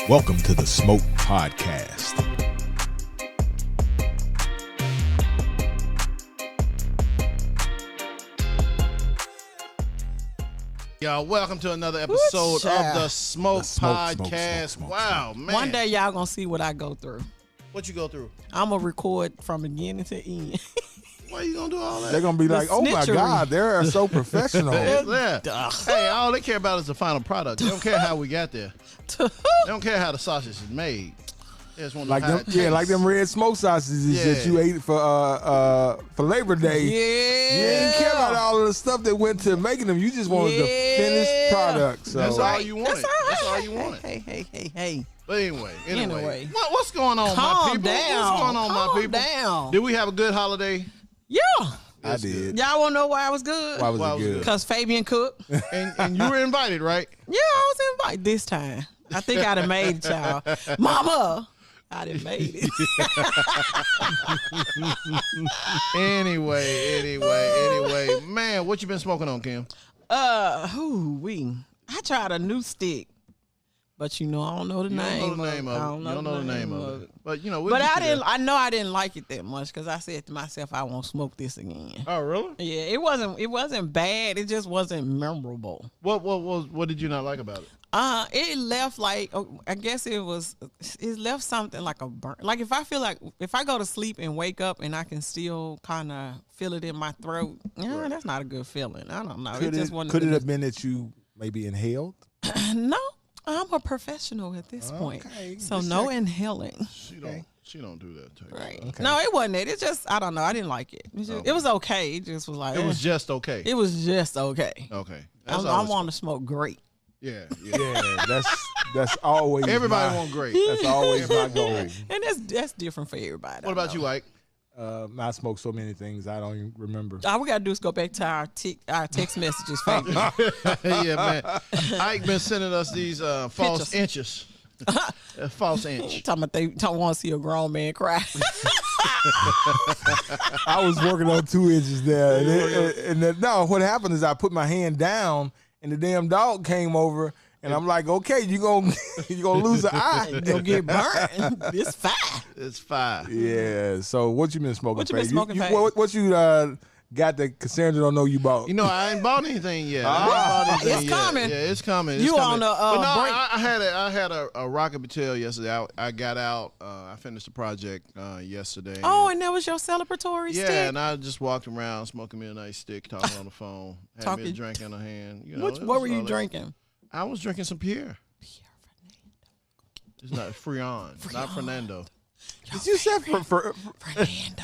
Welcome to the Smoke Podcast. Y'all, welcome to another episode of the Smoke Podcast. Smoke. Wow, man. One day y'all gonna see what I go through. What you go through? I'm gonna record from beginning to end. Why you gonna do all that? They're going to be like, oh my snitchery. God, they're so professional. Yeah. Hey, all they care about is the final product. They don't care how we got there. They don't care how the sausage is made. They just want to Like know how them, it yeah, tastes. like them red smoke sausages Yeah. that you ate for Labor Day. Yeah. You didn't care about all of the stuff that went to making them. You just wanted the finished product. So That's all you wanted. That's all you Hey, wanted. Hey. But anyway. Anyway. What's going on, Calm my people? down. What's going on, my Calm people? down. Did we have a good holiday? Yeah. I did. Y'all wanna know why I was good? Why was Why it was it good? Because Fabian cooked. Yeah, And you were invited, right? I was invited this time. I think I'd have made it, y'all. Mama, I done made it. Anyway. Man, what you been smoking on, Kim? I tried a new stick. But you know, I don't know the You name. don't know the name I of it. don't You know don't know the name of it. But you know, we'll But get I you there. didn't. I know I didn't like it that much because I said to myself, I won't smoke this again. Oh, really? Yeah, it wasn't bad. It just wasn't memorable. What did you not like about it? It left like I guess it left something like a burn. Like if I go to sleep and wake up and I can still kind of feel it in my throat, Right. that's not a good feeling. I don't know. Could it have been that you maybe inhaled? No, I'm a professional at this point, so Just no check. inhaling. She don't do that to you. Right. Okay. No, it wasn't it. It's just I don't know. I didn't like it. It was okay. It just was like It was just okay. It was just okay. Okay. I want to smoke great. Yeah. Yeah, that's always Everybody my, want great. That's always my goal. And that's different for everybody. What about you, Ike? I smoke so many things I don't even remember. All we gotta do is go back to our text messages. Fabian. Yeah, man. Ike been sending us these false Pictures. inches. A false inch. Talking about they don't want to see a grown man cry. I was working on 2 inches there, no. What happened is I put my hand down, and the damn dog came over, and I'm like, okay, you gonna lose an eye. You gonna get burned. It's fine. It's 5. Yeah. So what you been smoking? What you been Faye? smoking, Faye? What you got that Cassandra don't know you bought? You know, I ain't bought anything yet. I ain't bought anything It's yet. coming. Yeah, it's coming. It's You coming. on a But no, break. I had a rocket battelle yesterday. I got out. I finished the project yesterday. Oh, and that was your celebratory yeah, stick. and I just walked around smoking me a nice stick, talking on the phone, had me a drink in a hand. You know, What were you drinking? I was drinking some Pierre. It's not Freon, not Fernando. Did you say for Fernando.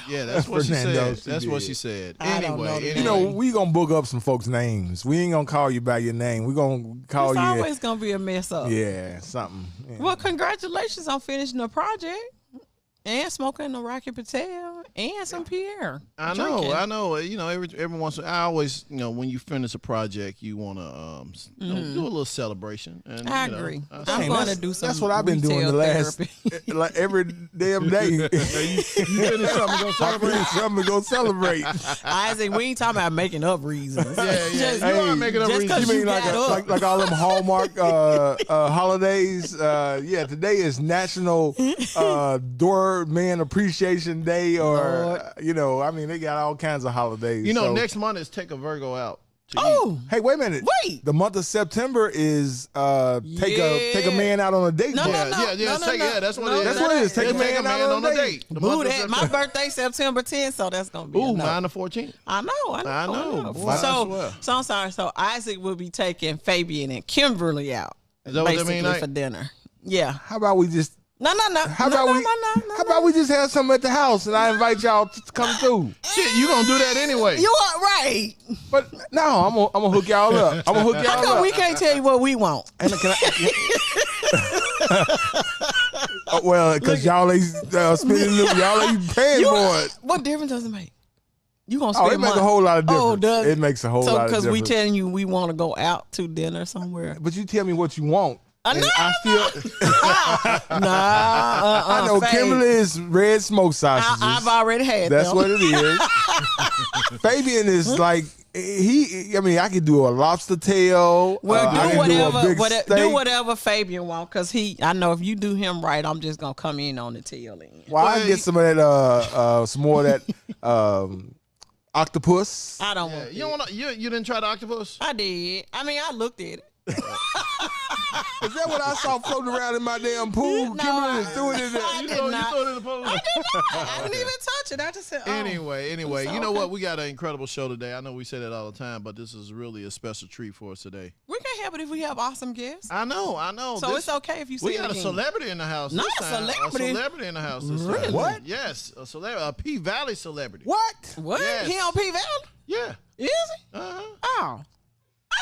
Yeah, that's what she Fernando, said. she That's what did. she said. I don't know Anyway, the you know, we gonna book up some folks' names. We ain't gonna call you by your name. We gonna call It's you. always gonna be a mess up. Yeah, something. Yeah. Well, congratulations on finishing the project and smoking the Rocket Patel and some Pierre. I Drinking. know. You know, every once in a while, I always, you know, when you finish a project, you want to do a little celebration. And I you know, agree. I- I'm Hey, going to that's- do some. That's what I've been doing retail the last, therapy. like every damn day. you finish something, go I celebrate. finish something to go celebrate. Isaac, we ain't talking about making up reasons. Yeah. Just- You are making up just reasons. 'cause You you mean like got up. like all them Hallmark holidays? Yeah, today is National Doorman Appreciation Day, or I mean, they got all kinds of holidays. You know, so- next month is Take a Virgo Out to eat. Oh, Hey, wait a minute. Wait. The month of September is take a man out on a date. No, day. no, Yeah, no, yeah, no, take- no, yeah, that's what no, it is. That's what it is. Take Yeah, a man out on a date. The Boo month of that. My September. birthday September 10th, so that's gonna be Ooh, enough. mine the 14th. I know. Boy, I swear. So I'm sorry. So Isaac will be taking Fabian and Kimberly out. Is that what that basically mean, Ike? for dinner. Yeah. How about we just? No. How about we just have something at the house and I invite y'all to come through? Shit, you gonna do that anyway. You are right. But no, I'm gonna hook y'all up. I'm gonna hook How y'all come up. we can't tell you what we want? And well, because y'all ain't spending, y'all ain't paying for it. What difference does it make? You gonna Oh, spend it makes money. a whole lot of difference. Oh, does it makes a whole lot of because difference. we telling you we want to go out to dinner somewhere. But you tell me what you want. And No, I still, I know Faye. Kimberly is red smoke sausages. I've already had That's them. what it is. Fabian is like I mean, I could do a lobster tail. Well, do whatever Fabian want, because I know if you do him right, I'm just gonna come in on the tail end. Well, I get some of that, some more of that octopus. I don't want. You didn't try the octopus? I did. I mean, I looked at it. Is that what I saw floating around in my damn pool? No, Kimberly threw it in there. I You did threw not. it in the pool? I did not. I didn't even touch it. I just said, Anyway, you know okay. what? We got an incredible show today. I know we say that all the time, but this is really a special treat for us today. We can't help it if we have awesome guests. I know. So it's okay if you say We it got a again. celebrity in the house. Not this a time. celebrity? A celebrity in the house this time. Really? What? Yes, a celebrity, a P Valley celebrity. What? What? Yes. He on P Valley? Yeah. Is he? Uh-huh. Oh.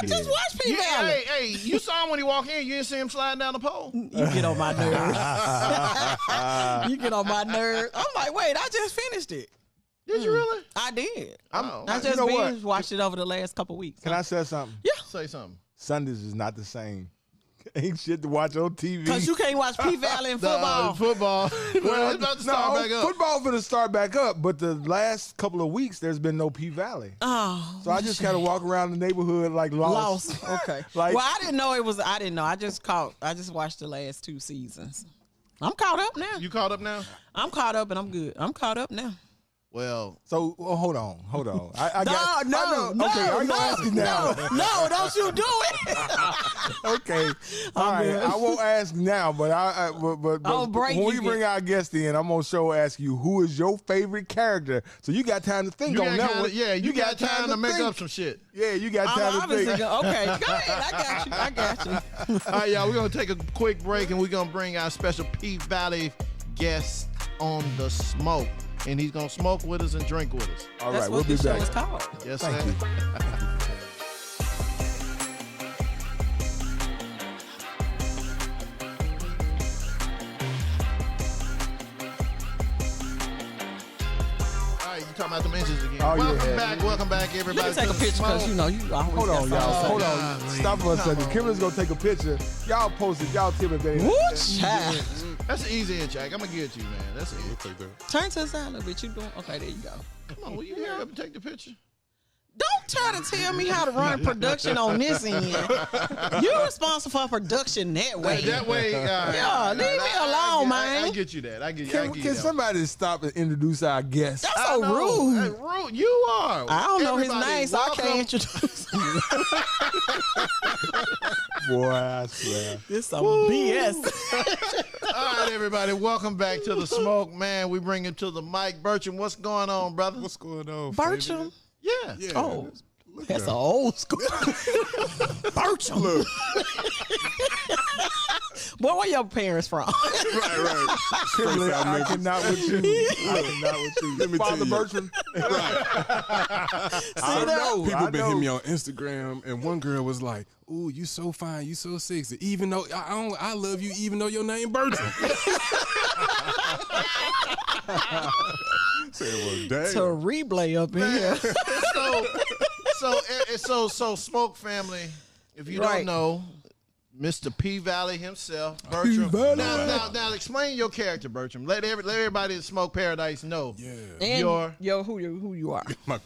I just watched P Valley. Hey, you saw him when he walked in. You didn't see him sliding down the pole. You get on my nerves. You get on my nerves. I'm like, wait, I just finished it. Did you really? I did. Oh. I just know what? binge watched it over the last couple weeks. Can I say something? Yeah. Say something. Sundays is not the same. Ain't shit to watch on TV. Because you can't watch P Valley and football. Football. Well, it's about to start back up. Football finna start back up, but the last couple of weeks there's been no P Valley. Oh. So I just kind of walk around the neighborhood like lost. Okay. Like- well, I didn't know it was. I didn't know. I just watched the last 2 seasons. I'm caught up now. You caught up now? I'm caught up and I'm good. I'm caught up now. Well, So hold on. I No, okay, I'm gonna ask you now. No, don't you do it. Okay, all right. good. I won't ask now, but I'll break when we you bring our guest in, I'm gonna ask you who is your favorite character. So you got time to think you on got that one. you got time to make think. up some shit. Yeah, you got I'm time to obviously think. okay. Go ahead. I got you. All right, y'all, we're going to take a quick break, and we're going to bring our special P Valley guest on the smoke. And he's going to smoke with us and drink with us. All That's right, what we'll be this show back. is called. Yes, Thank sir. you. All right, you talking about the mentions again. Oh, Welcome back, everybody. Let me take a to the picture because smoke. you always Hold on, got y'all. something Hold to on. golly. Stop for a Come second. on. Kimberly's gonna take a picture. Y'all post it. Y'all tell me, baby. say. Woo, child. That's an easy in, Jack. I'm going to get you, man. That's it. Turn to the side a little bit. You doing okay? There you go. Come on, will you hurry up and take the picture? Don't try to tell me how to run production on this end. You're responsible for production that way. That way. Yeah, leave me alone, man. I get you that. I get you Can that. somebody stop and introduce our guest? That's I so know. rude. Hey, rude. You are. I don't know his Everybody, name, so I welcome. can't introduce him. Boy, I swear. This some BS. All right, everybody, welcome back to the smoke, man. We bring it to the mic. Bertram, what's going on, brother? What's going on, Bertram. Yeah. Yeah. Oh, Look that's at an old school. Bertram. Look. Boy, where your parents from? Right. Kimberly, South I Memphis. cannot with you. I cannot with you. Let me Father tell you. Bertram. I know. People I been know. hitting me on Instagram, and one girl was like, "Ooh, you so fine, you so sexy. Even though I love you, even though your name Bertram." Said, well, damn. To replay up in here. So, Smoke family, if you Right. don't know, Mr. P Valley himself, Bertram. Valley. Now, explain your character, Bertram. Let everybody in Smoke Paradise know. Yeah. And who you are. I'm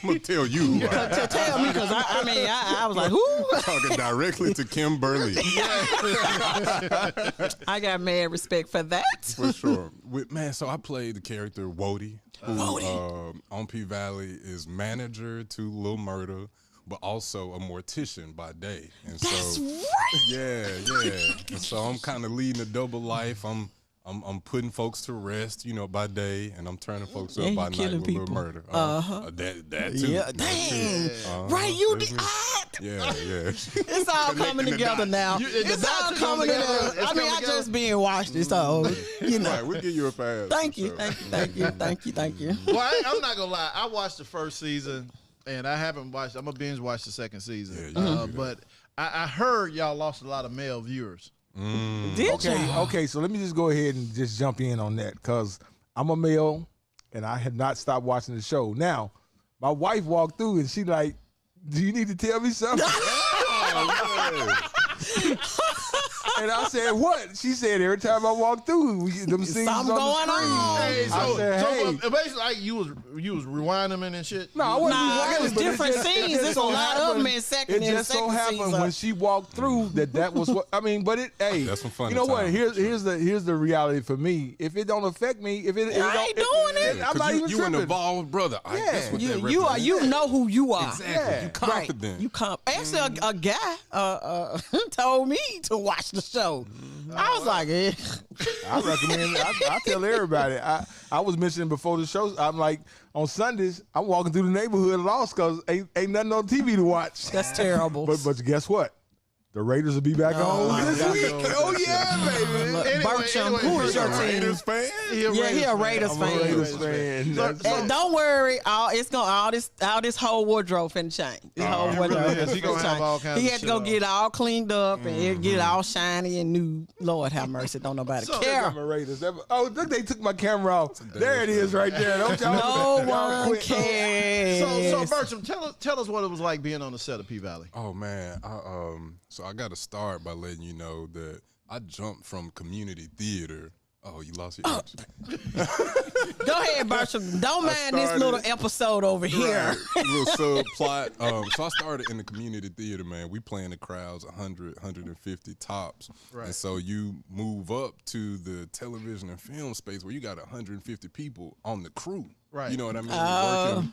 gonna tell you. Who I am. To tell me, because I was like, who? Talking directly to Kim Burley. I got mad respect for that. For sure. So I played the character Woddy, who on P Valley is manager to Lil Murder, but also a mortician by day. And That's so right. yeah. And so I'm kind of leading a double life. I'm putting folks to rest, by day, and I'm turning folks And up you by night killing with people. Lil Murder. Yeah, That too. That too. dang. Uh-huh. Right, you That's did. me. Yeah. It's all coming the together dots. now. The It's dots all are coming coming together. together. It's I mean, coming I together. just being watched it, so Right, we'll give you a pass. Thank for you, sure. thank you. Well, I'm not gonna lie. I watched the first season, and I haven't watched. I'm gonna binge watch the second season. Yeah, you can do that. But I heard y'all lost a lot of male viewers. Did you? Okay, so let me just go ahead and just jump in on that because I'm a male and I have not stopped watching the show. Now, my wife walked through and she like, "Do you need to tell me something?" And I said, what? She said, every time I walk through, them scenes on Something the going screen. on. Hey, I said, hey. basically, like you was rewinding them and shit. No, I wasn't Nah, rewinding, it was but different just- scenes. just There's so a lot of them in happened- second It and just so second happened season. when she walked through that was what I mean. But hey, That's some funny You know what? time, Here's the reality for me. If it don't affect me, if it I don't, ain't doing it. I'm not even you tripping. an evolved brother. Ike. Yeah. That's what that You represents. know who you are. Exactly. Yeah. You confident. You come. Actually, a guy told me to watch the show. I was like, eh. I recommend. I tell everybody. I was mentioning before the show. I'm like on Sundays. I'm walking through the neighborhood lost because ain't nothing on TV to watch. That's terrible. But guess what? The Raiders will be back on this God. week. Oh yeah, baby. Bertram, who is your team? Raiders fan? He a Raiders I'm a fan. Raiders fan. And don't worry, all this whole wardrobe finna change. This whole wardrobe is. He gonna finna have change. all kinds He of had to shit go on. get it all cleaned up and get it all shiny and new. Lord have mercy, don't nobody care. I'm a Raiders. Oh, look, they took my camera off. There it is, right there. Don't y'all? No y'all one quit. cares. So Bertram, tell us what it was like being on the set of P Valley. Oh man, so I got to start by letting you know that I jumped from community theater. Oh, you lost your Go ahead, Bertram. Don't mind this started- little episode over here. little subplot. So I started in the community theater, man. We play in the crowds 100, 150 tops. Right. And so you move up to the television and film space where you got 150 people on the crew. Right. You know what I mean?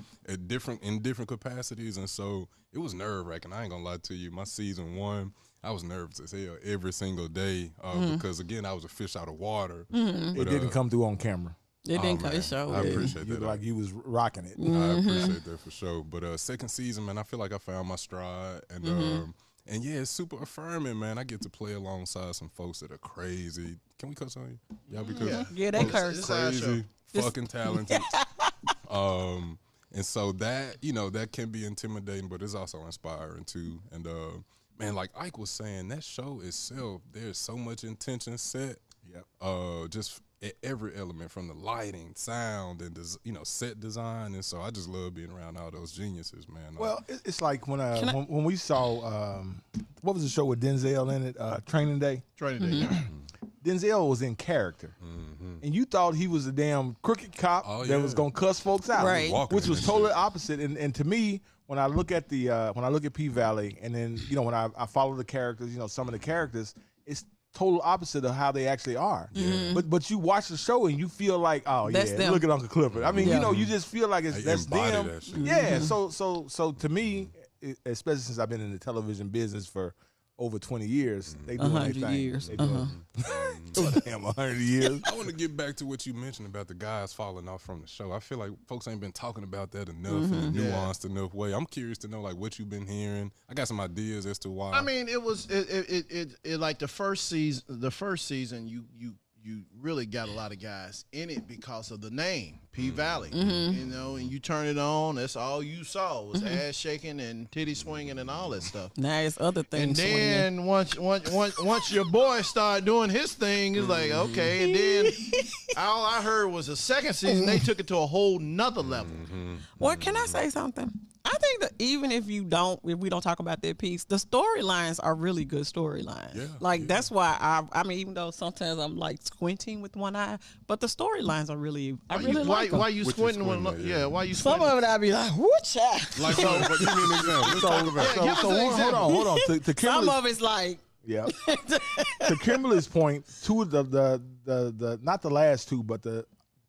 Working in different capacities. And so it was nerve-wracking. I ain't gonna lie to you. My season 1, I was nervous as hell every single day because, again, I was a fish out of water. It didn't come through on camera. It didn't come. Man, It showed. I Yeah. appreciate You that. like you was rocking it. I appreciate that for sure. But second season, man, I feel like I found my stride, and yeah, it's super affirming, man. I get to play alongside some folks that are crazy. Can we cuss on you? Y'all be cussing? Yeah, they curse. It's our show. Crazy, fucking talented. And so that that can be intimidating, but it's also inspiring too. And man, like Ike was saying, that show itself, there's so much intention set. Yep. Just at every element, from the lighting, sound, and set design. And so I just love being around all those geniuses, man. Well, it's like when we saw what was the show with Denzel in it? Training Day. Training Day. Yeah. Denzel was in character, and you thought he was a damn crooked cop that was gonna cuss folks out, Right. Which was totally opposite. And to me, when I look at P Valley, and then when I follow the characters, some of the characters, it's total opposite of how they actually are. But you watch the show and you feel like, oh That's yeah, them. look at Uncle Clifford. I mean, you just feel like They that's embody them. that shit. Yeah. So to me, especially since I've been in the television business for over 20 years, they doing their 100 thing. years. They doing damn 100 years. I want to get back to what you mentioned about the guys falling off from the show. I feel like folks ain't been talking about that enough in a nuanced enough way. I'm curious to know, like, what you've been hearing. I got some ideas as to why. I mean, it was like the first season. The first season, you really got a lot of guys in it because of the name P Valley. And you turn it on, that's all you saw was ass shaking and titty swinging and all that stuff. Now it's other And things. then once your boy started doing his thing, it's like, okay. And then all I heard was the second season they took it to a whole nother level. Well, can I say something? I think that even if we don't talk about that piece, the storylines are really good storylines. Yeah, That's why I mean, even though sometimes I'm like squinting with one eye, but the storylines are really, I really like them. Why you What you squinting when? squinting at, Yeah, yeah. why you Some squinting? of it I'd be like, what child? like, so, but give me an example. Let's talk about it. give us an example. Hold on. To Some Kimberly's, of it's like, yeah. To Kimberly's point, two of the not the last two, but the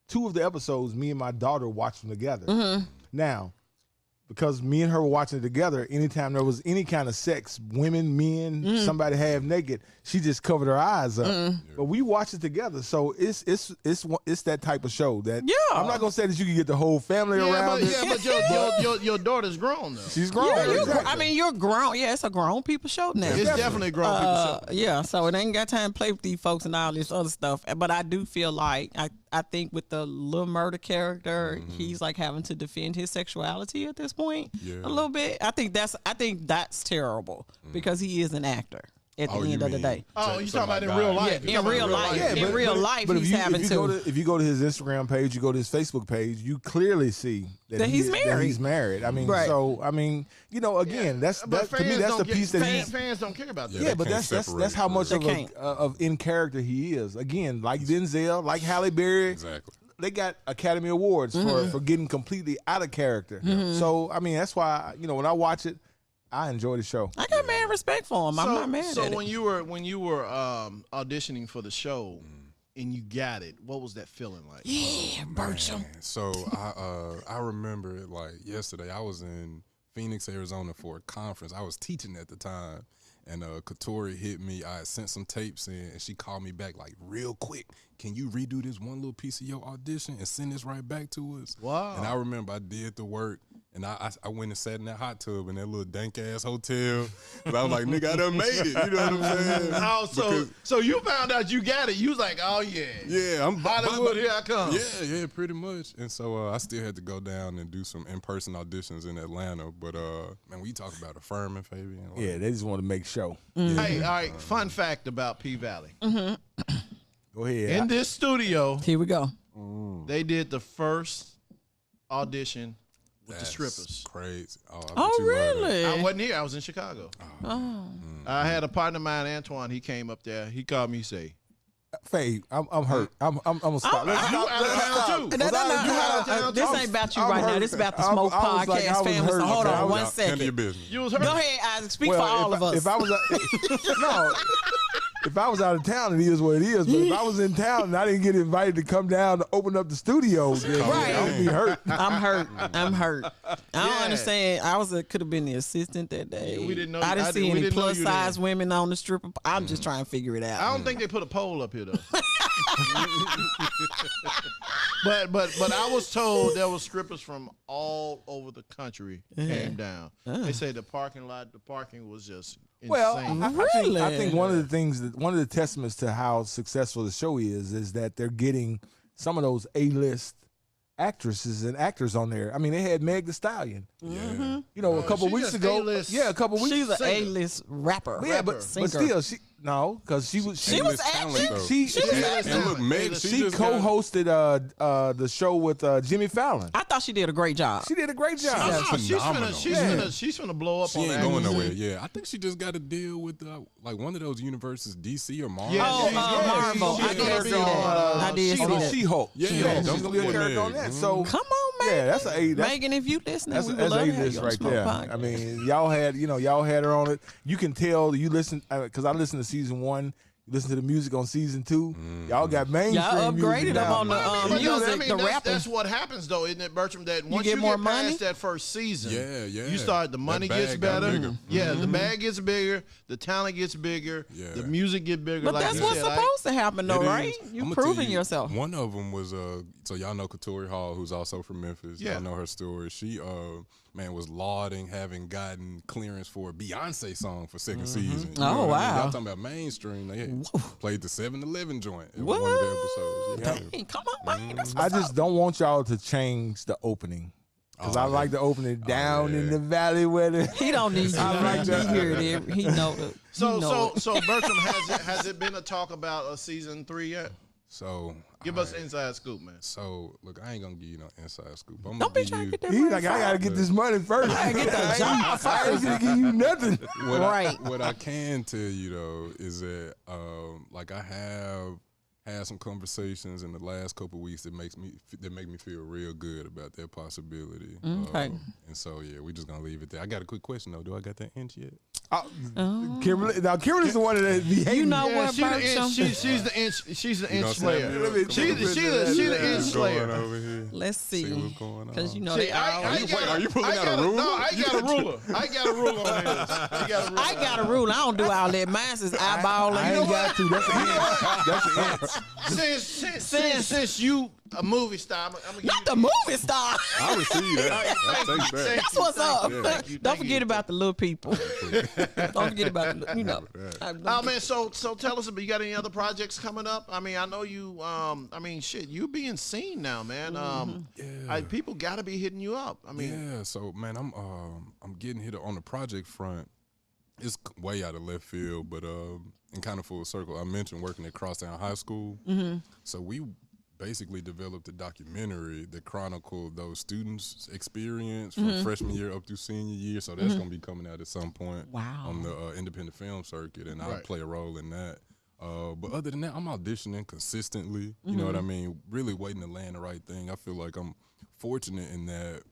two of the episodes, me and my daughter watched them together. Now, because me and her were watching it together, anytime there was any kind of sex, women, men, somebody half naked, she just covered her eyes up. But we watched it together, so it's that type of show that I'm not gonna say that you can get the whole family around it. But your daughter's grown though. She's grown. yeah, exactly. I mean, you're grown. Yeah, it's a grown people show now. It's definitely a grown people show. Yeah, so it ain't got time to play with these folks and all this other stuff. But I do feel like I think with the little murder character, he's like having to defend his sexuality at this point a little bit. I think that's terrible because he is an actor. at the Oh, you end of the mean- day. Oh, you talking about in Somebody real died. life? Yeah, in real life. Yeah, in real life, but he's having to. if you go to his Instagram page, you go to his Facebook page, you clearly see That he's that married. he's married. I mean, Right. so I mean, you know, again, that's But to me, fans that's the don't piece that he's. fans don't care about that. Yeah, Yeah, they but can't that's separate how for much real. of They of in character he is. Again, like Denzel, like Halle Berry, Exactly. they got Academy Awards for getting completely out of character. So I mean, that's why when I watch it, I enjoy the show. I got mad respect for him. I'm not mad So at when it. you were auditioning for the show and you got it, what was that feeling like? Yeah, Bertram. Man, so I remember it like yesterday. I was in Phoenix, Arizona for a conference. I was teaching at the time, and Katori hit me. I had sent some tapes in, and she called me back like real quick. Can you redo this one little piece of your audition and send this right back to us? Wow. And I remember I did the work, and I went and sat in that hot tub in that little dank ass hotel. And I was like, nigga, I done made it. You know what I'm saying? Oh, so you found out you got it. You was like, oh yeah, Yeah, I'm Hollywood, here I come. Yeah, pretty much. And so I still had to go down and do some in-person auditions in Atlanta. But man, we talk about affirming, Fabian. Like, Yeah, they just want to make show. Hey, all right. Fun fact about P Valley. Go ahead. In this studio, Here we go. they did the first audition with the that's strippers. crazy. Oh, I Oh, bet you love that. really? I wasn't here. I was in Chicago. Oh. I had a partner of mine, Antoine. He came up there. He called me. He say, Faye, I'm hurt. I'm gonna stop. Let's "You stop. out of Let's town stop. too?" No, You out of town This too? ain't about you I'm right now. hurt. This about the I Smoke was like, Podcast I was family. So hurt. hold Okay, on one Handle second. your business. You was hurt. Go ahead, Isaac. Speak for all of us. If I was no, if I was out of town, it is what it is. But if I was in town and I didn't get invited to come down to open up the studio, then Right. I would be hurt. I'm hurt. I'm hurt. I don't Yeah. understand. I could have been the assistant that day. Yeah, we didn't know- I didn't I see didn't- we any didn't know plus you size then. women on the stripper. I'm just trying to figure it out. I don't think they put a poll up here though. but I was told there was strippers from all over the country came down. They say the parking was just insane. Well, I think Really? one of the things one of the testaments to how successful the show is that they're getting some of those A-list actresses and actors on there. I mean, they had Meg Thee Stallion. Yeah. You know, a couple she's weeks just ago. A-list. Yeah, a couple weeks. She's an singer. A-list rapper. Yeah, but singer. still, because she was She was talent, acting. though. she And look, Meg, she just got- co-hosted the show with Jimmy Fallon. I thought she did a great job. She did a great job. No, phenomenal. she's finna blow up She on ain't that. going nowhere. Yeah, I think she just got a deal with like one of those universes, DC or Marvel. Yeah, Oh, Marvel. she's I gonna did be see on, that. I did see On the that. She-Hulk. Yeah, She-Hulk. yeah, She's gonna be a don't character go on there. that. So Come on, Megan. yeah, that's Megan, if you listening, That's we an would love to have A-list you on right Smoke there. Podcast. I mean, y'all had her on it. You can tell you listen because I listened to season 1. You listen to the music on season 2. Y'all got mainstream Y'all upgraded music them now. on the But no, music, the rapping. that's what happens though, isn't it, Bertram? That once get you more get money? past that first season, Yeah. you start the money That gets bag got better. bigger. Yeah, the bag gets bigger, the talent gets bigger, Yeah. the music get bigger. But like that's you what's said, supposed to happen, though, It right? is. You I'ma tell proving you, yourself. One of them was so y'all know Katori Hall, who's also from Memphis. Yeah. Y'all know her story. She was lauding having gotten clearance for a Beyonce song for second season. You Oh, know what I mean? wow. Y'all talking about mainstream? They had played the 7-Eleven joint in What? one of the episodes. Yeah. Dang, come on, man. That's I what's just up. don't want y'all to change the opening because I like the opening down in yeah. the valley where the He don't need you. I like He that. hear it. He know it. So Bertram, has it been a talk about a season 3 yet? So Give us an inside scoop, man. So look, I ain't gonna give you no inside scoop. I'm Don't gonna be give trying you to get that He's money like, I first. gotta get this money first. I get that job I ain't gonna give you nothing. Right. What I can tell you though is that like I have had some conversations in the last couple of weeks that make me feel real good about that possibility. Okay. And so yeah, we just gonna leave it there. I got a quick question though. Do I got that inch yet? Kimberly's the one that be hating. You know Yeah, what, she's the Bertram? inch. She's the inch. She's the You inch gonna snap me slayer. up? Come on, She's the inch What's going slayer. over here? Let's see. See what's going on. Because you know See, they all. Are you pulling out a ruler? No, I got a ruler. I got a ruler on this. I got a rule. I don't do all that. Mine's is eyeballing. I ain't got to. That's an inch. Since you a movie star, I'm gonna give Not you the movie star. I receive that. I take that. That's what's up. Thank you. Don't forget about the little people. Don't forget about Oh man, so tell us about, you got any other projects coming up? I mean, I know you. You being seen now, man. People got to be hitting you up. I mean, Yeah, so man, I'm getting hit on the project front. it's way out of left field, but in kind of full circle, I mentioned working at Crosstown High School. So we basically developed a documentary that chronicled those students' experience from freshman year up through senior year. So that's going to be coming out at some point on the independent film circuit, and I'll play a role in that. But other than that, I'm auditioning consistently. You know what I mean? Really waiting to land the right thing. I feel like I'm fortunate in that,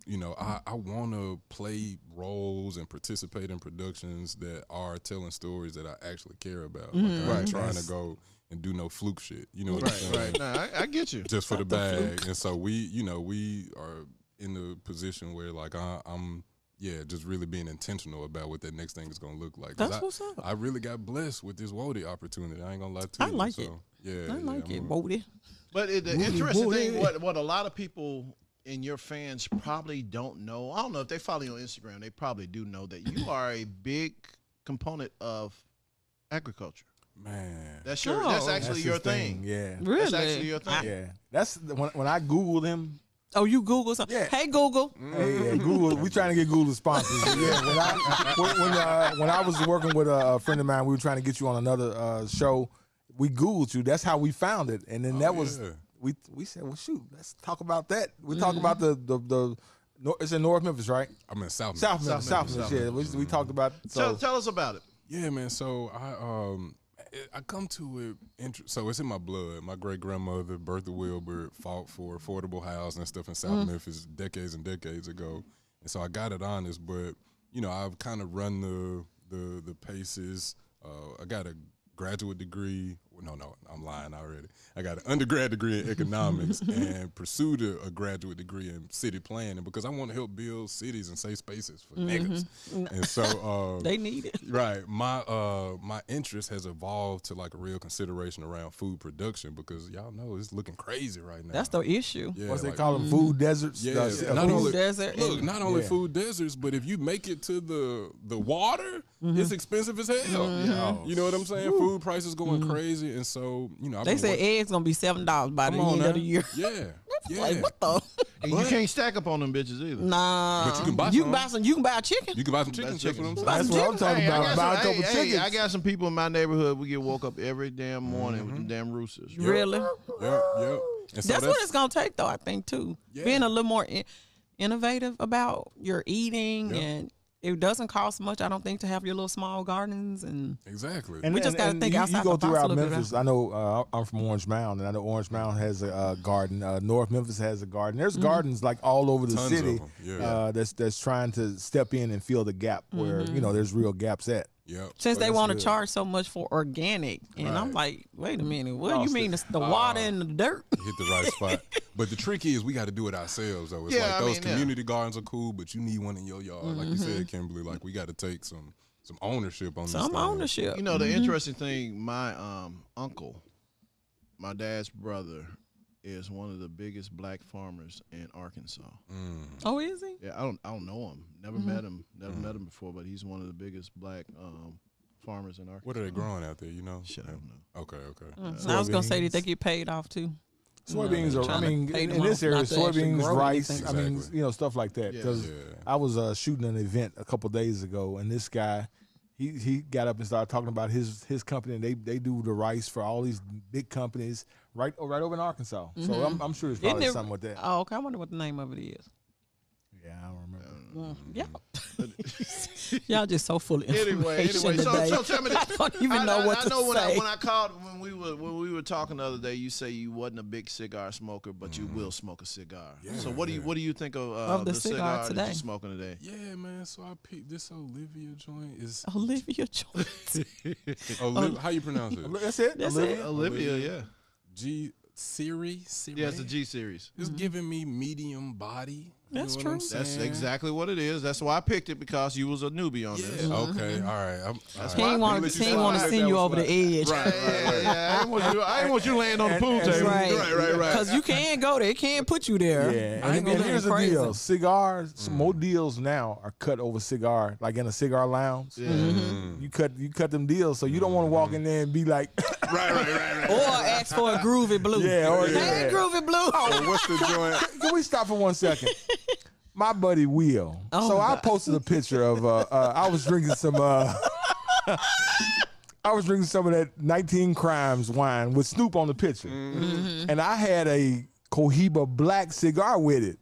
you know, I want to play roles and participate in productions that are telling stories that I actually care about. Like, I'm not trying to go and do no fluke shit. You know what I'm saying? Right. Nah, I get you. Just for the bag. And so we are in the position where, like, I'm just really being intentional about what that next thing is going to look like. That's what's up. I really got blessed with this Woddy opportunity. I ain't going to lie to you. I like it. Yeah. I like it, Woddy. But the interesting thing, what a lot of people and your fans probably don't know, I don't know if they follow you on Instagram, they probably do know that you are a big component of agriculture. Man, that's actually your thing. Yeah, really, that's actually your thing. Yeah, that's when I Googled him. Oh, you Google something? Yeah. Hey, Google. Hey, Google. We trying to get Google sponsors. Yeah, when I was working with a friend of mine, we were trying to get you on another show. We Googled you. That's how we found it, and then we said, well, shoot, let's talk about that. We talk about the it's in North Memphis, right? I'm in South Memphis. Yeah, we talked about. So tell us about it. Yeah, man. So I come to it. So it's in my blood. My great grandmother Bertha Wilbur fought for affordable housing and stuff in South Memphis decades and decades ago, and so I got it honest. But you know, I've kind of run the paces. I got a graduate degree. No, I'm lying already. I got an undergrad degree in economics and pursued a graduate degree in city planning because I want to help build cities and safe spaces for niggas. And so they need it. Right. My interest has evolved to like a real consideration around food production because y'all know it's looking crazy right now. That's the issue. Yeah, what's they call them? Food deserts. Yeah, not only desert. Look, not only food deserts, but if you make it to the water, it's expensive as hell. You know what I'm saying? Food prices going crazy. And so, you know, they say eggs gonna be $7 by the end of the year. Yeah, Like what the? And you can't stack up on them bitches either. Nah, but you can buy some. You can buy a chicken. You can buy some chicken. That's what I'm talking about. Buy a couple chickens. I got some people in my neighborhood. We get woke up every damn morning with them damn roosters. Really? Yep. That's what it's gonna take, though. I think too. Yeah. Being a little more innovative about your eating and. It doesn't cost much, I don't think, to have your little small gardens and exactly. And we just got to think outside you go the box throughout a little Memphis. bit. I know I'm from Orange Mound, and I know Orange Mound has a garden. North Memphis has a garden. There's gardens like all over the Tons city. Of them. That's trying to step in and fill the gap where there's real gaps at. Yep. Since they want to charge so much for organic, and I'm like, wait a minute, what do you mean the water and the dirt? Hit the right spot. But the trick is we got to do it ourselves, though. It's like those community gardens are cool, but you need one in your yard, like you said, Kimberly. Like we got to take some ownership on this. Some ownership. You know, the interesting thing, my uncle, my dad's brother, is one of the biggest black farmers in Arkansas. Oh, is he? Yeah, I don't know him. Never met him. Never met him before, but he's one of the biggest black farmers in Arkansas. What are they growing out there? You know? Shit, I don't know. Okay. I was gonna say that they get paid off too. Soybeans are. I mean, in this area, soybeans, rice. I mean, stuff like that. Because I was shooting an event a couple days ago, and this guy. He got up and started talking about his company, and they do the rice for all these big companies right over in Arkansas. So I'm sure there's probably something with that. Oh, okay. I wonder what the name of it is. Yeah, I don't remember. Yeah. Y'all just so full of information Anyway, today. so tell me this. I don't even know what to say. When I called when we were talking the other day, you say you wasn't a big cigar smoker, but you will smoke a cigar. Yeah, so what do you think of the the cigar cigar today? that you're smoking today? Yeah, man. So I picked this Olivia joint. Is Olivia Jones. How you pronounce it? That's it. That's Olivia. it. Olivia, yeah. G series. Yeah, it's a G series. It's giving me medium body. That's what true. I'm saying? That's exactly what it is. That's why I picked it, because you was a newbie on this. Yeah. Okay. All right. He ain't want to send you over the edge. Right. Yeah. I didn't want you laying on the pool table. Right. Because you can't go there. It can't put you there. Yeah, and here's the deal: cigars. More deals now are cut over cigar, like in a cigar lounge. Yeah. You cut them deals, so you don't want to walk in there and be like, Right. Or ask for a groovy blue. Yeah, Hey, groovy blue. Oh, what's the joint? Can we stop for 1 second? my buddy Will. Oh, so I God. posted a picture of I was drinking some I was drinking some of that 19 Crimes wine with Snoop on the picture. And I had a Cohiba black cigar with it.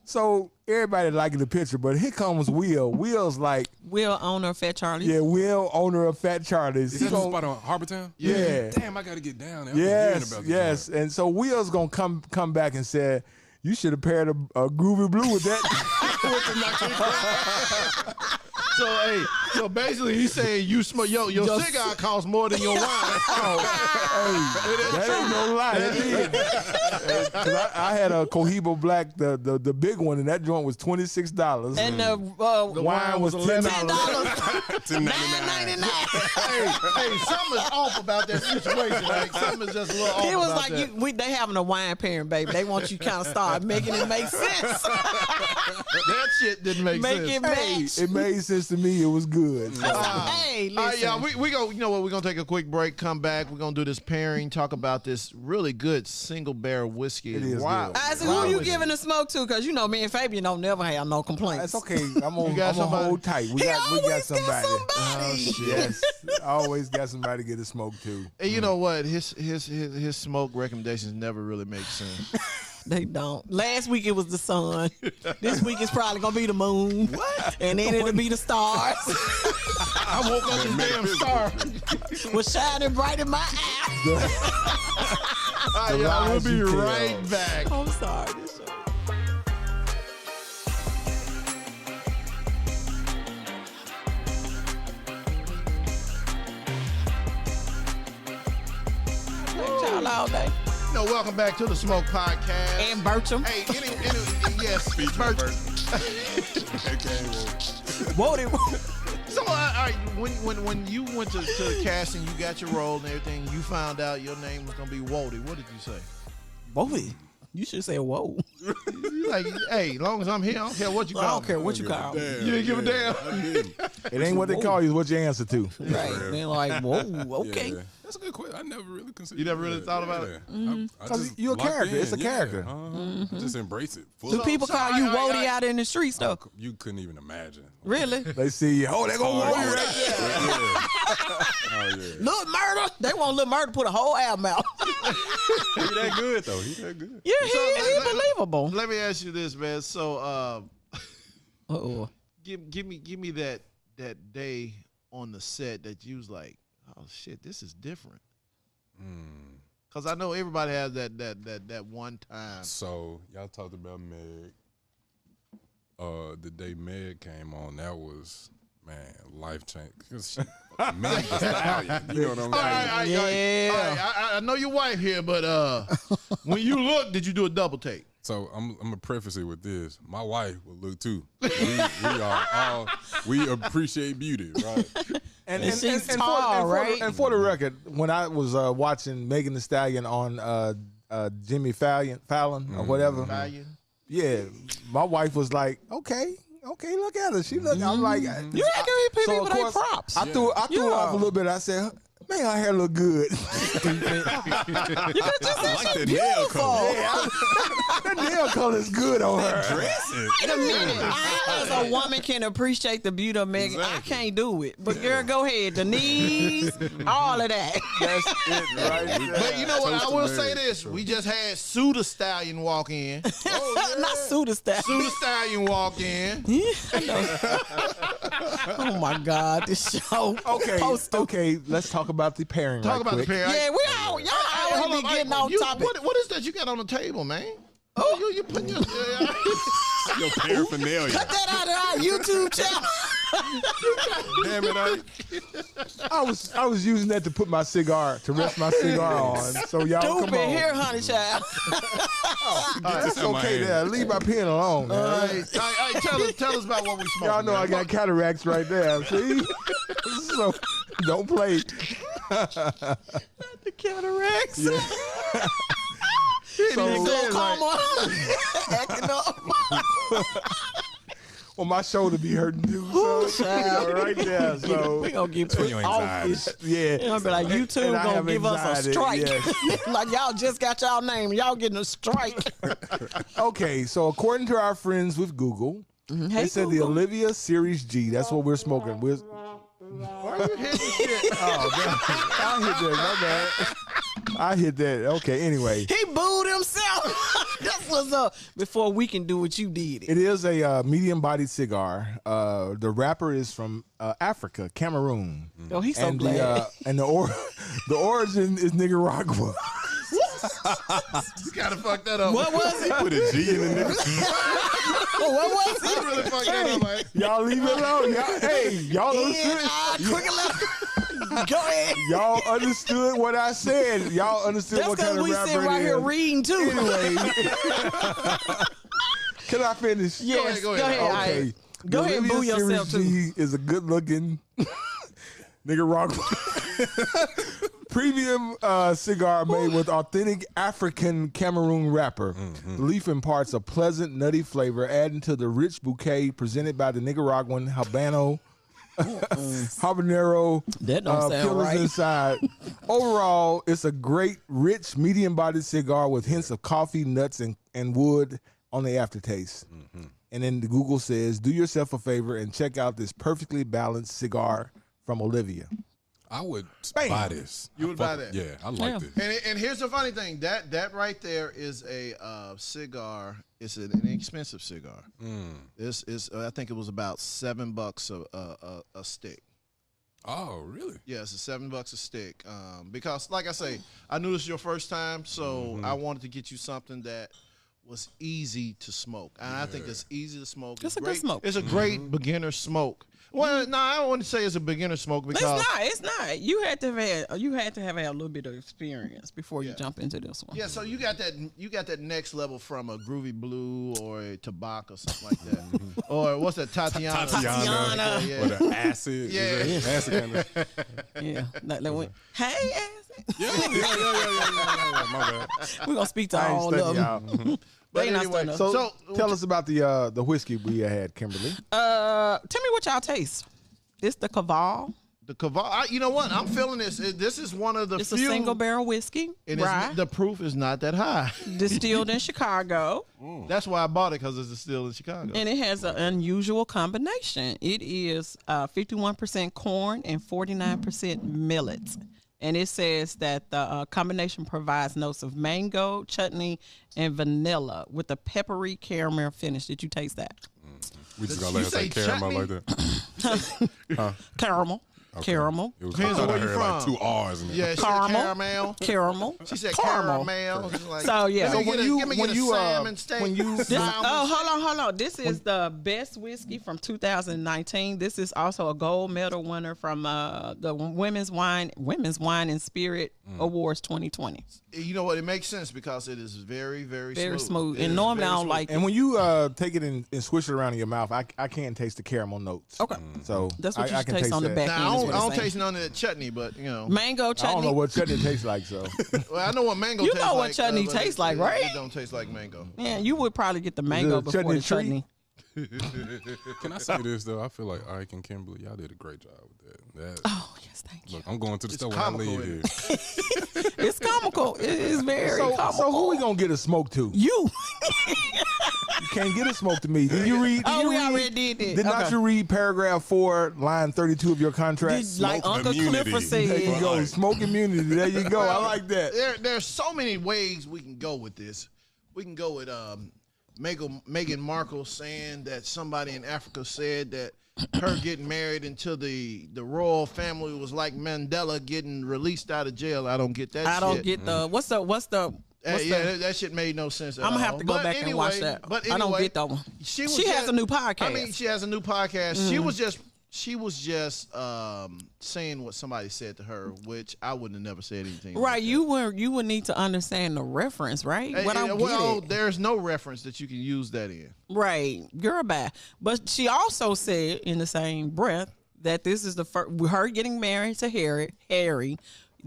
So everybody liking the picture, but here comes Will. Will's like, Will, owner of Fat Charlie's. yeah, Will, owner of Fat Charlie's. Is that the spot on Harbortown? Yeah. Damn, I got to get down there. I've been hearing Yes, about this yes. joint. And so Will's gonna come back and say, you should have paired a Groovy Blue with that. So hey, so basically he's saying you smoke your cigar costs more than your wine. That ain't no lie. That is. 'Cause I had a Cohiba Black, the big one, and that joint was $26. And the wine was $10. $9.99. Hey, something is off about that situation. Like something is just a little off. It was about like that. they having a wine pairing, baby. They want you kind of start making it make sense. That shit didn't make Make sense. it match. It made sense to me. It was good. So, Hey, All right, listen. y'all. We go. You know what? We're gonna take a quick break. Come back. We're gonna do this pairing. Talk about this really good single barrel whiskey. It is Wow. good. I said, who you giving the smoke to? Because you know me and Fabian don't never have no complaints. That's okay. I'm gonna got somebody? hold tight. We got always somebody. got somebody. Oh, shit. Yes, I always got somebody to get a smoke too. And you know what? His smoke recommendations never really make sense. They don't. Last week it was the sun. This week it's probably gonna be the moon. What? And then it'll be the stars. I woke up this damn star. Was shining bright in my eye. All right, y'all. We'll lies be you tell. right back. I'm sorry. This show. Y'all all day. You know, welcome back to the Smoke Podcast. And Bertram. Hey, yes, Bertram. Woddy. So, all right, when you went to the casting, you got your role and everything. You found out your name was gonna be Woddy. What did you say? Woddy. You should say whoa. You like, hey, as long as I'm here, I don't care what you call I don't me. care what you call me. You didn't give a damn. I didn't. It ain't what they call you. It's what you answer to. Right. They're like, whoa, okay. Yeah. That's a good question. I never really considered. You never really that. thought about it? I 'Cause just you're a locked character. in. It's a character. Just embrace it. Do people call you Woddy out in the streets though? You couldn't even imagine. Really? They see you. Oh, they gonna Oh, roll you yeah. right there. Oh yeah. Lil Murder. They want Lil Murder to put a whole album out. He that good though. He that good. Yeah, he let- believable. Let me ask you this, man. So, Uh-oh. give me that day on the set that you was like, oh shit, this is different. Cause I know everybody has that one time. So y'all talked about Meg. The day Meg came on, that was life change. Cause Meg the Stallion. You know what I'm saying? Yeah. I know your wife here, but when you look, did you do a double take? So I'm gonna preface it with this. My wife will look too. We appreciate beauty, right? And she's for- tall, for the- right? and for the record, when I was watching Megan Thee Stallion on Jimmy Fallon or whatever, yeah, my wife was like, okay, look at her. She look. I'm like, You ain't giving people of their course, props. I threw her off a little bit. I said, man, her hair look good. The nail color. That nail color is good on her. Dressing. In a minute, I, as a woman, can appreciate the beauty of Megan. I can't do it. But girl, go ahead. The knees, all of that. That's it, right? But you know what? I Toast will to say Meg, this: sure. we just had Sue the Stallion walk in. Not Suda style. Sue the Stallion walk in. Oh my God, this show. Okay. Let's talk about the pairing. Talk right about quick. the pair. Yeah, y'all always be getting off topic. What is that you got on the table, man? Oh, you putting your Your paraphernalia. Cut that out of our YouTube channel. Damn it, Ike. I was using that to put my cigar to rest my cigar on. So y'all come Stupid on. here, honey child. That's out my okay. hand. There, leave my pen alone. Man. tell us about what we smoking. Y'all know I got cataracts right there. See, so don't play. The cataracts. So, Go come on. Acting up. Well, my shoulder be hurting too, so right there. So we gonna get For put your off anxiety. this. yeah, Gonna be like, YouTube And I gonna have give us a anxiety, strike. yes. Like y'all just got y'all name, y'all getting a strike. Okay, so according to our friends with Google, Hey, they said the Google. Olivia Series G. That's what we're smoking. Why are you hitting shit? Oh, I hit that. My bad. I hit that. Okay. Anyway, He booed himself. That's what's up. Before we can do what you did. it is a medium-bodied cigar. The wrapper is from Africa, Cameroon. Oh, he's so and glad. the origin is Nicaragua. You gotta fuck that up. What was it? Put a G in the nigga. What was You it? really fucked that up, man. Y'all leave it alone. Y'all understood. Go ahead. Y'all understood what I said. Y'all understood That's what kind because of we rapper sit right it here is. reading too. Anyway, can I finish? Yes, go go ahead. ahead. Okay. Go ahead and boo Olivia yourself Series too. G is a good-looking Nicaragua premium cigar made with authentic African Cameroon wrapper. The leaf imparts a pleasant, nutty flavor, adding to the rich bouquet presented by the Nicaraguan habanero. Habanero That don't sound killers right. inside. Overall, it's a great, rich, medium-bodied cigar with hints of coffee, nuts, and wood on the aftertaste. And then the Google says, do yourself a favor and check out this perfectly balanced cigar from Olivia. I would Bam. buy this. You would buy that? Yeah, I like Yeah. this. And here's the funny thing that right there is a cigar. It's an inexpensive cigar. This is I think it was about $7 a stick. Oh, really? Yeah, it's $7 a stick. Because like I say, I knew this was your first time, so I wanted to get you something that was easy to smoke. And I think it's easy to smoke. It's a good great. smoke. It's a great beginner smoke. Well, no, I don't want to say it's a beginner smoke because It's not. You had to have had a little bit of experience before you jump into this one. yeah, so you got that next level from a Groovy Blue or a Tobacco or something like that. Or what's that, Tatiana? Tatiana. Yeah. Or the acid. Yeah. Is that acid kind of. Yeah. Like went, hey, acid. Yeah. My bad. We're gonna speak to I ain't all of studying them. y'all. But They not anyway, studying us. So, tell us about the whiskey we had, Kimberly. Tell me what y'all taste. It's the Caval. the Caval, you know what? I'm feeling this. This is one of the It's few. a single barrel whiskey, and right? the proof is not that high. Distilled in Chicago. That's why I bought it, because it's still in Chicago. And it has an unusual combination. It is 51% corn and 49% millet. And it says that the combination provides notes of mango, chutney, and vanilla with a peppery caramel finish. Did you taste that? We just Did gonna let you her say say caramel chutney? like that. Caramel. Okay. Caramel. It was Depends I on thought I where you heard like from. 2 R's in it. Yeah, she Caramel. said caramel. Caramel. She said Caramel. caramel. It's like, So, yeah. let So me when get a- you- let me get when a you, salmon steak. when you- This, Salmon hold on. This is the best whiskey from 2019. This is also a gold medal winner from the Women's Wine and Spirit Awards 2020. You know what? It makes sense because it is very, very, Very smooth. It And is normally very I don't smooth. like And it. when you take it and swish it around in your mouth, I can taste the caramel notes. Okay. So That's what I you can taste on the that. back Now, end. I is don't, what I it's don't saying. taste none of that chutney, but, you know. Mango I don't know chutney. what chutney tastes like. So Well, I know what mango You tastes know like. what chutney but tastes like, right? It don't taste like mango. Yeah, you would probably get the mango a before chutney the chutney. Can I say this though? I feel like Ike and Kimberly, y'all did a great job with that. Oh, yes, thank you. Look, I'm going to the store when I comical, leave isn't here. it? It's comical. It is very comical. so who we gonna get a smoke to? You. You can't get a smoke to me. Did you read? Oh, you we read- already did that. Did not Okay. you read paragraph 4, line 32 of your contract? Like Smoke Uncle immunity. Clifford There said. you go. Smoke immunity. There you go. I like that. There's so many ways we can go with this. We can go with Meghan Markle saying that somebody in Africa said that her getting married into the royal family was like Mandela getting released out of jail. I don't get that. I don't shit. get the what's the that shit made no sense at all. I'm gonna have to go But back and watch that. But I don't anyway, get that one. She has a new podcast. I mean, she has a new podcast. She was just saying what somebody said to her, which I wouldn't have never said anything. Right, like that. you would need to understand the reference, right? But I don't well, get it. there's no reference that you can use that in. Right, girl, bye. But she also said in the same breath that this is the first her getting married to Harry.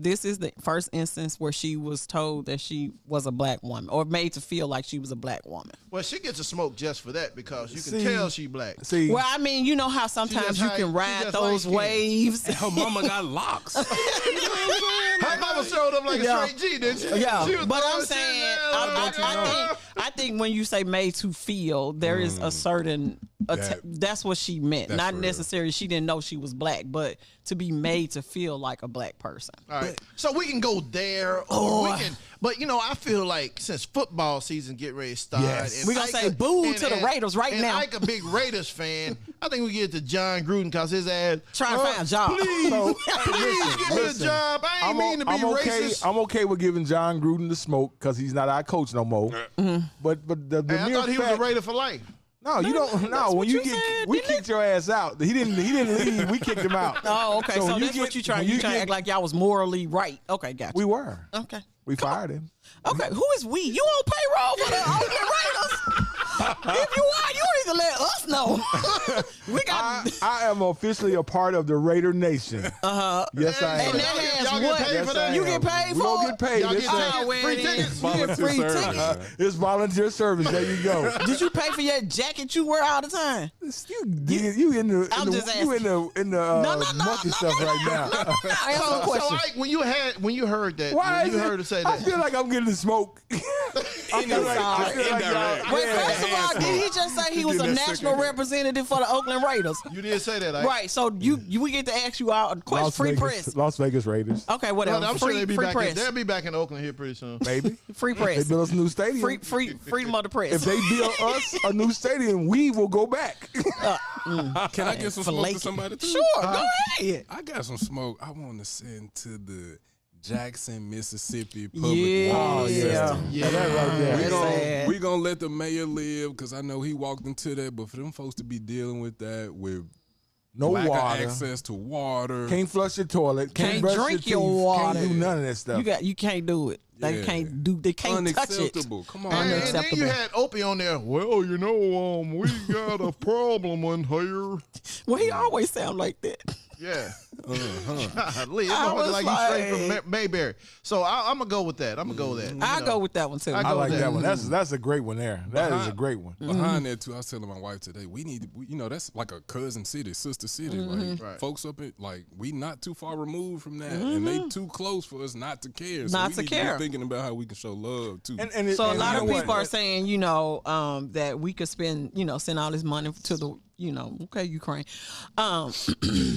this is the first instance where she was told that she was a black woman or made to feel like she was a black woman. Well, she gets a smoke just for that because you can tell she black. See, Well, I mean, you know how sometimes you can ride those waves. Her mama got locks. You know what I'm saying? Her mama showed up like a straight G, didn't she? Yeah, She was but throwing I'm shit saying, down. I think when you say made to feel, there is a certain, that's what she meant. That's Not real. necessarily she didn't know she was black, but to be made to feel like a black person. All right. So we can go there, or we can. But you know, I feel like since football season get ready to start, Yes. and We gonna Ike say boo to the Raiders right and now. Ike a big Raiders fan. I think we get to John Gruden because his ass Trying to find a job. Please, So, please give me a listen, job. I ain't mean to be okay. racist. I'm okay with giving John Gruden the smoke because he's not our coach no more. But the Hey, I mere thought he was a fact, Raider for life. no, you don't. No, that's when what you you get, said, we didn't kicked your ass out. He didn't leave. We kicked him out. Oh, okay. So, when that's what you trying. when You trying to get- act like y'all was morally right. Okay, gotcha. we were. Okay. We fired him. Okay, who is we? You on payroll for the Oakland Raiders? If you are, you need to let us know. We got. I am officially a part of the Raider Nation. Yes, I am. And that has Y'all what? get paid Yes, for I that? You am. get paid We for don't it? get paid. Y'all It's, get Oh, well, free then tickets? you get free Volunteer tickets. service. it's volunteer service. There you go. Did you pay for your jacket you wear all the time? You in the I'm just you in the No, monkey stuff right now. Answer the So, question. Ike, when you heard that, Why when you is heard it? her say I that, feel like I'm getting the smoke. I feel like y'all- Wait, yeah. first of all, did he just say he was a Getting that national second- representative for the Oakland Raiders? you did say that, Ike. Right. So we get to ask you all a question. Free press. Las Vegas Raiders, Okay, whatever. Well, I'm sure free they'll be free back. press. They'll be back in Oakland here pretty soon. baby. Free They press. built us a new stadium. Freedom of the press. If they build us a new stadium, we will go back. Can I get some smoke to somebody too? Sure, go ahead. I got some smoke I want to send to the Jackson, Mississippi public Yeah. water system. Yeah. That right there. That's sad. We gonna let the mayor live because I know he walked into that, but for them folks to be dealing with that with No lack water. of access to water, Can't flush your toilet. Can't brush drink your your teeth, water. Can't do none of that stuff. You can't do it. They Yeah. can't do. They can't touch it. unacceptable. Come on, And man. then Unacceptable. you had Opie on there. Well, you know, we got a problem in here. Well, he always sound like that. Yeah. Golly, I I'm was like you straight from Mayberry. So I'm gonna go with that. I'm gonna go with that. I'll go with that one too. I I go like with that that. one. That's a great one there. That is a great one. Behind that too, I was telling my wife today, we need, you know, that's like a cousin city, sister city. Like Right. folks up at, like we not too far removed from that, and they too close for us not to care. So Not we to need care. be thinking about how we can show love too. And So a and lot you of know people what? are saying, that we could spend, send all this money to the, Ukraine,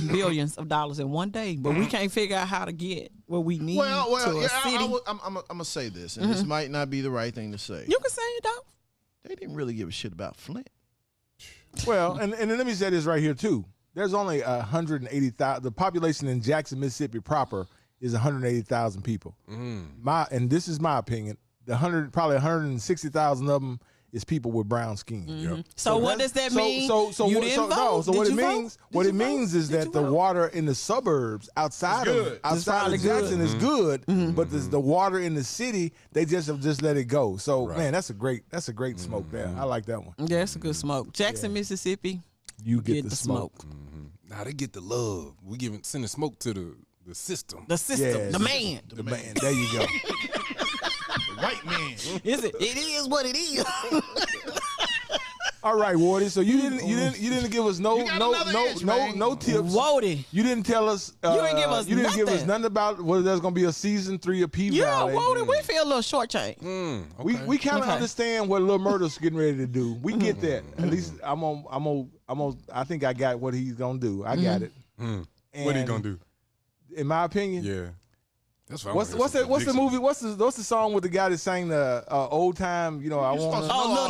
billions of dollars in one day, but we can't figure out how to get what we need Well, to a yeah, city. I'm gonna say this, and this might not be the right thing to say. You can say it though. They didn't really give a shit about Flint. Well, and then let me say this right here too. There's only 180,000. The population in Jackson, Mississippi proper is 180,000 people. And this is my opinion. Probably 160,000 of them is people with brown skin. Yep. So what does that mean? So You what- didn't no, vote? so Did what it you vote? means, what Did it you vote? means is Did that you the vote? water in the suburbs outside It's of good. outside probably of Jackson good. is good, but the water in the city they just let it go. So man, that's a great smoke there. I like that one. Yeah, it's a good smoke. Jackson, Mississippi, You get the smoke. Now they get the love. We sending smoke to the system. The system, Yes. the man. The man, there you go. White man. Is it? It is what it is. All right, Woddy. So you didn't give us no You got another inch, man. tips. Woddy. You didn't tell us. You didn't give us You didn't give us nothing. nothing about whether there's going to be a season 3 of P Yeah, Valley. Woddy, we feel a little shortchanged. We kind of Okay. understand what Lil Murda's getting ready to do. We get that. At least I think I got what he's gonna do. I got it. What are you gonna do? In my opinion, Yeah. That's what What's the movie? What's the song with the guy that sang the old time? I want. supposed to Oh, Lil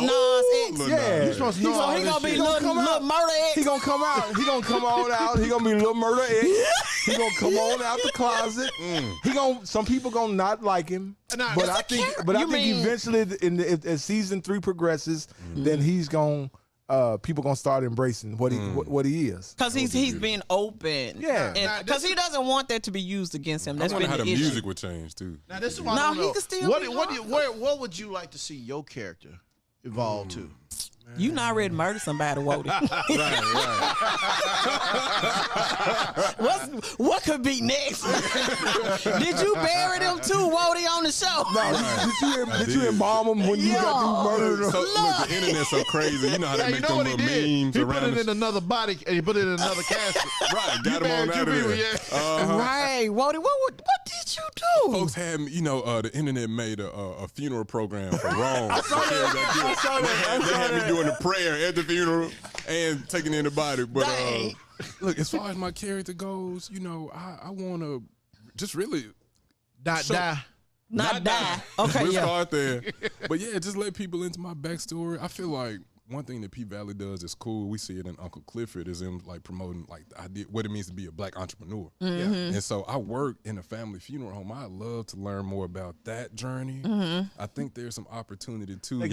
Nas X. Yeah, You supposed to know all He this gonna be shit. little murder X. He gonna come out. He gonna come on out. He gonna be Lil Murder X. He gonna come on out the closet. Some people gonna not like him, Nah, but it's I a think, character. but I You think mean- eventually, as season 3 progresses, then he's gonna. People gonna start embracing what he is. Because he's being open. Yeah. Because he doesn't want that to be used against him. I That's wonder been how the the issue. music would change too. Now this is why No, I don't he know. can still What be what would you like to see your character evolve to? You not ready to murder somebody, Woddy. Right. What could be next? Did you bury them too, Woddy, on the show? No, did you embalm them when you got through murdering them? So, look, the internet's so crazy. You know how they make them little memes he around. put it in another body. He put it in another casket. Right, got him on out of there. Right, Woddy. What did you do? Folks had, the internet made a funeral program for Rome. I saw that. They had me doing the prayer at the funeral and taking in the body. But look, as far as my character goes, I want to just really Not die. Okay, we'll yeah. start there. But yeah, just let people into my backstory. I feel like one thing that P Valley does is cool. We see it in Uncle Clifford is him like promoting like the idea what it means to be a black entrepreneur. And so I work in a family funeral home. I love to learn more about that journey. I think there's some opportunity too. They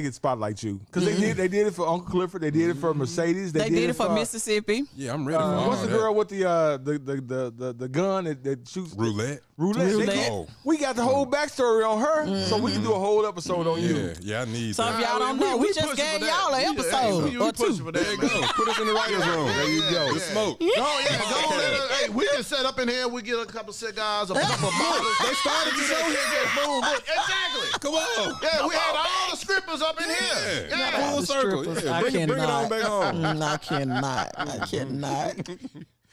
could spotlight you because they did it for Uncle Clifford. They did it for Mercedes. They did it for Mississippi. Yeah, I'm ready for all what's the that. girl with the gun that shoots Roulette. Roulette. We got the whole backstory on her, so we can do a whole episode on you. Yeah, I need So that. if y'all don't know, we just gave y'all an episode or two. There you go. Put us in the writer's room. There you go. The smoke. Go on. Hey, we can set up in here. We get a couple cigars, a couple bottles. They started the show here. Boom. Exactly. Come on. Yeah, we had all the strippers up in here. Yeah. Full circle. Yeah. I Bring it on back home. I cannot.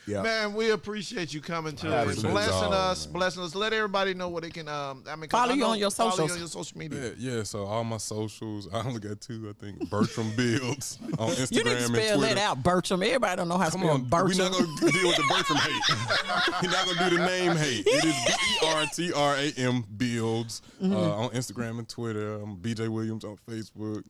Yeah. Man, we appreciate you coming to I us, appreciate blessing us. Let everybody know where they can. Follow you on your Follow socials. you on your social media. Yeah, so all my socials, I only got 2, I think. Bertram Builds on Instagram You need to and spell Twitter. that out, Bertram. Everybody don't know how to Come spell on, Bertram. we're not going to deal with the Bertram hate. We're not going to do the name hate. It is BERTRAM Builds on Instagram and Twitter. I'm BJ Williams on Facebook.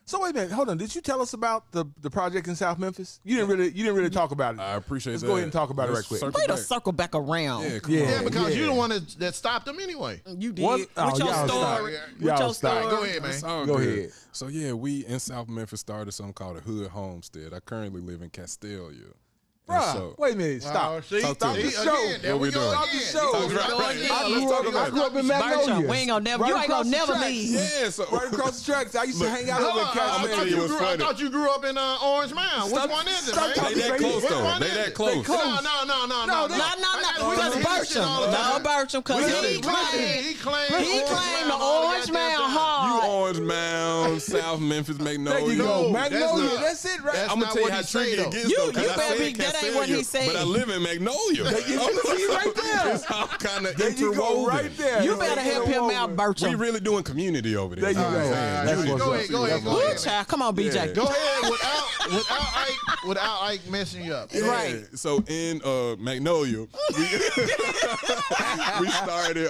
So wait a minute, hold on. Did you tell us about the project in South Memphis? You didn't really talk about it. I appreciate Let's that. go ahead and talk about it right quick. Way to circle back around. Yeah, come on. Yeah, because you're the one that stopped them anyway. You did. What? With Oh, your y'all stop. story. Y'all With your stop. story. Go ahead, man. It's all Go good. ahead. So yeah, we in South Memphis started something called a Hood Homestead. I currently live in Castelia. Bruh, wait a minute, stop. See? Talk to Stop me. the show. Again, there What we we go doing? Stop the again. show. I grew up in Bertram, Magnolia. we ain't gonna never leave. Yeah, so Right across the tracks. I used to hang out over Hold at on, Castelia. tell you what's I funny. thought you grew up in Orange Mound. Which one is it, man? stop they that close Which though. one They is that it? close. close. No. No, because Bertram. No, Bertram, because he claimed the Orange Mound You hard. Orange Mound, South Memphis, Magnolia. There you go. No, Magnolia. that's That's it, right? that's I'm gonna not tell you what how he say, tricky it though. gets. You though, 'cause I better said be- that ain't what he Castelia, said. But I live in Magnolia. See right there. It's all kind of There you go, interwoven. right there. You better help him out, We Bertram. really doing community over there. There you go. That's what's Go up. ahead, go ahead, go Woo, ahead. child. Come on, BJ. Yeah. Go ahead without Ike messing you up. Yeah. Right. So in Magnolia, we started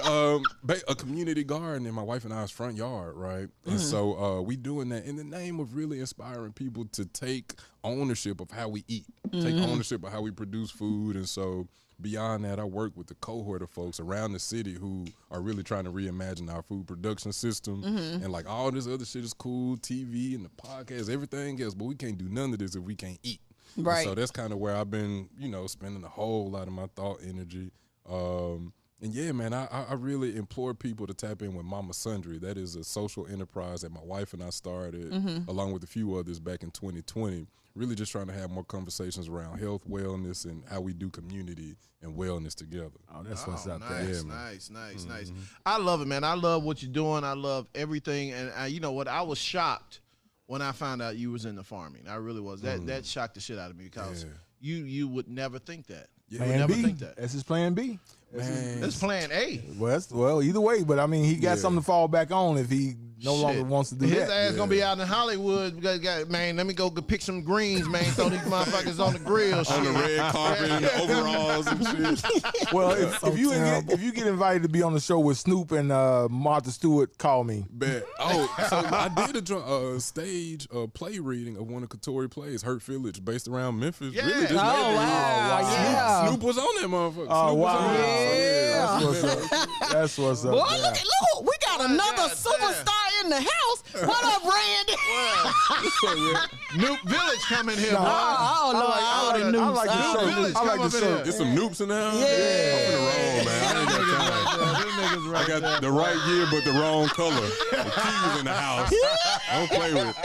a community garden in my wife and I's front yard, right? And so we doing that in the name of really inspiring people to take ownership of how we eat, take ownership of how we produce food. And so beyond that, I work with the cohort of folks around the city who are really trying to reimagine our food production system. And like all this other shit is cool, TV and the podcast, everything else, but we can't do none of this if we can't eat. And Right. so that's kind of where I've been, spending a whole lot of my thought energy. And yeah, man, I really implore people to tap in with Mama Sundry. That is a social enterprise that my wife and I started, along with a few others back in 2020. Really just trying to have more conversations around health, wellness, and how we do community and wellness together. Oh, that's what's up there. Nice, Yeah, man. nice. I love it, man. I love what you're doing. I love everything. And you know what? I was shocked when I found out you was into farming. I really was. That shocked the shit out of me because you would never think that. You would Plan never B. think that. That's his plan B. Man, That's plan A. Well, either way, but I mean, he got something to fall back on if he no longer Shit. wants to do His that. ass gonna be out in Hollywood. Man, let me go pick some greens, man. Throw these motherfuckers on the grill. on the shit. red carpet and the overalls and shit. Well, if you get invited to be on the show with Snoop and Martha Stewart, call me. Bet. Oh, so I did a stage play reading of one of Katori plays, Hurt Village, based around Memphis. Yeah. Really just Oh, lately. wow. Yeah. Snoop was on that motherfucker. Oh, Snoop was wow. on there. Yeah. That's what's up. That's what's up. Boy, yeah. look, we got another God superstar in the house. What up, Randy? Nuke Village coming here, boy. Oh, Lord, all the news. I like the Oh, show. Village, I like come the up in show. here. There's some noops in there. Yeah. I'm finna roll, man. I ain't got time. Them niggas right I got there. the right year, but the wrong color. The key was in the house. Don't play with it.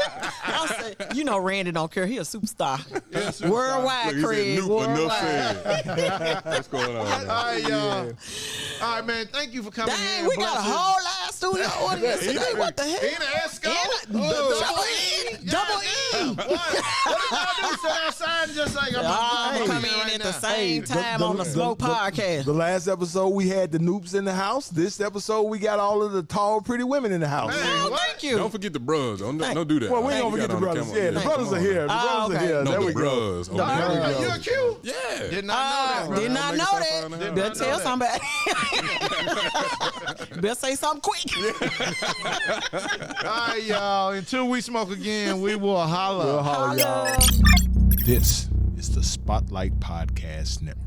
I say, you know, Randy don't care. He a superstar. Worldwide, Look, he Craig. said, Noop, enough Worldwide. said. What's going on? All Man? right, y'all. All right, man. Thank you for coming Dang, in. we got a whole live studio audience today. What the heck? In the Esco. Double E. What did y'all do? Sit outside and just like, I'm Y'all come in in right at now. the same time on the Smoke Podcast. The last episode we had the Noops in the house. This episode we got all of the tall, pretty women in the house. Hey, Oh, what? thank you. Don't forget the bros. Don't do that. Well, we ain't You gonna forget got the on brothers. camera. Yeah, the brothers come are on. here. The Oh, brothers are okay. here. No, There the we go. bros. There we go. You a Q? Yeah. Did not know that, bro. Did not Make know yourself that. out now. Better Did tell not somebody. Better say something quick. All right, y'all. Until we smoke again, we will holla. We'll holler, y'all. This is the Spotlight Podcast Network.